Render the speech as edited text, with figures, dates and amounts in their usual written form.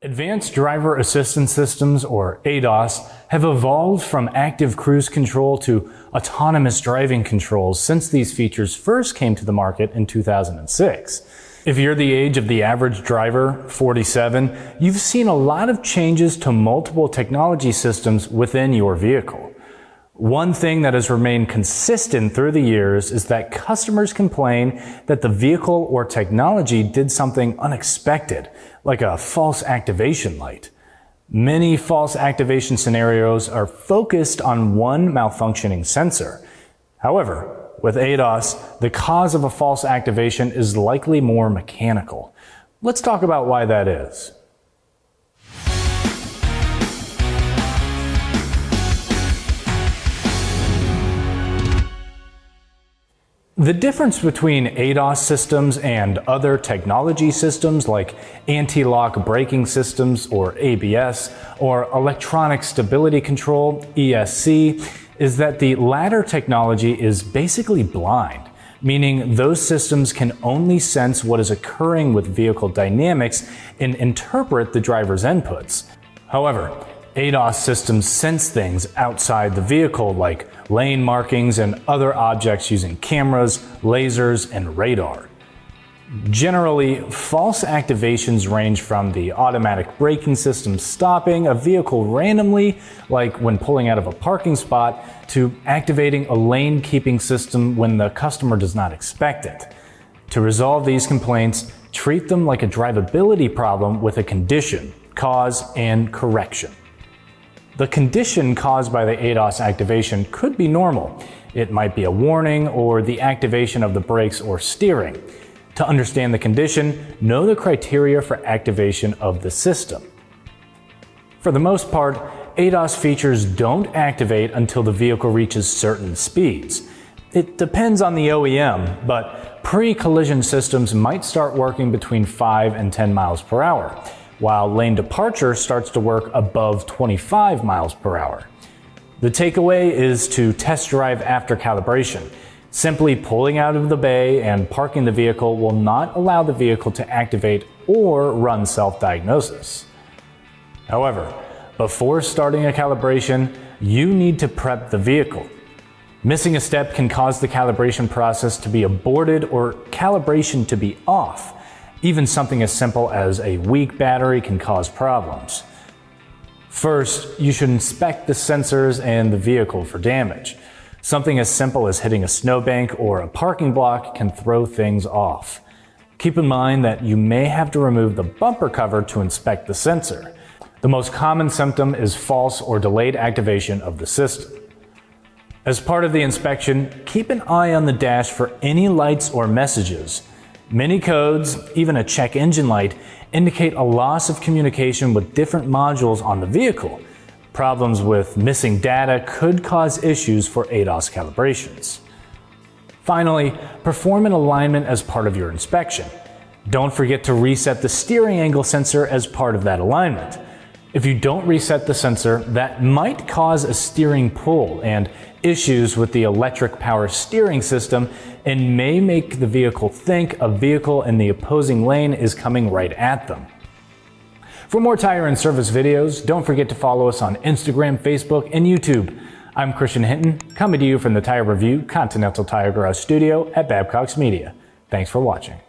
Advanced driver assistance systems, or ADAS, have evolved from active cruise control to autonomous driving controls since these features first came to the market in 2006. If you're the age of the average driver, 47, you've seen a lot of changes to multiple technology systems within your vehicle. One thing that has remained consistent through the years is that customers complain that the vehicle or technology did something unexpected, like a false activation light. Many false activation scenarios are focused on one malfunctioning sensor. However, with ADAS, the cause of a false activation is likely more mechanical. Let's talk about why that is. The difference between ADAS systems and other technology systems like anti-lock braking systems or ABS or electronic stability control ESC is that the latter technology is basically blind, meaning those systems can only sense what is occurring with vehicle dynamics and interpret the driver's inputs. However, ADAS systems sense things outside the vehicle like lane markings and other objects using cameras, lasers, and radar. Generally, false activations range from the automatic braking system stopping a vehicle randomly, like when pulling out of a parking spot, to activating a lane-keeping system when the customer does not expect it. To resolve these complaints, treat them like a drivability problem with a condition, cause, and correction. The condition caused by the ADAS activation could be normal. It might be a warning or the activation of the brakes or steering. To understand the condition, know the criteria for activation of the system. For the most part, ADAS features don't activate until the vehicle reaches certain speeds. It depends on the OEM, but pre-collision systems might start working between 5 and 10 miles per hour, while lane departure starts to work above 25 miles per hour. The takeaway is to test drive after calibration. Simply pulling out of the bay and parking the vehicle will not allow the vehicle to activate or run self-diagnosis. However, before starting a calibration, you need to prep the vehicle. Missing a step can cause the calibration process to be aborted or calibration to be off. Even something as simple as a weak battery can cause problems. First, you should inspect the sensors and the vehicle for damage. Something as simple as hitting a snowbank or a parking block can throw things off. Keep in mind that you may have to remove the bumper cover to inspect the sensor. The most common symptom is false or delayed activation of the system. As part of the inspection, keep an eye on the dash for any lights or messages. Many codes, even a check engine light, indicate a loss of communication with different modules on the vehicle. Problems with missing data could cause issues for ADAS calibrations. Finally, perform an alignment as part of your inspection. Don't forget to reset the steering angle sensor as part of that alignment. If you don't reset the sensor, that might cause a steering pull and issues with the electric power steering system and may make the vehicle think a vehicle in the opposing lane is coming right at them. For more tire and service videos, don't forget to follow us on Instagram, Facebook, and YouTube. I'm Christian Hinton, coming to you from the Tire Review Continental Tire Garage studio at Babcock's Media. Thanks for watching.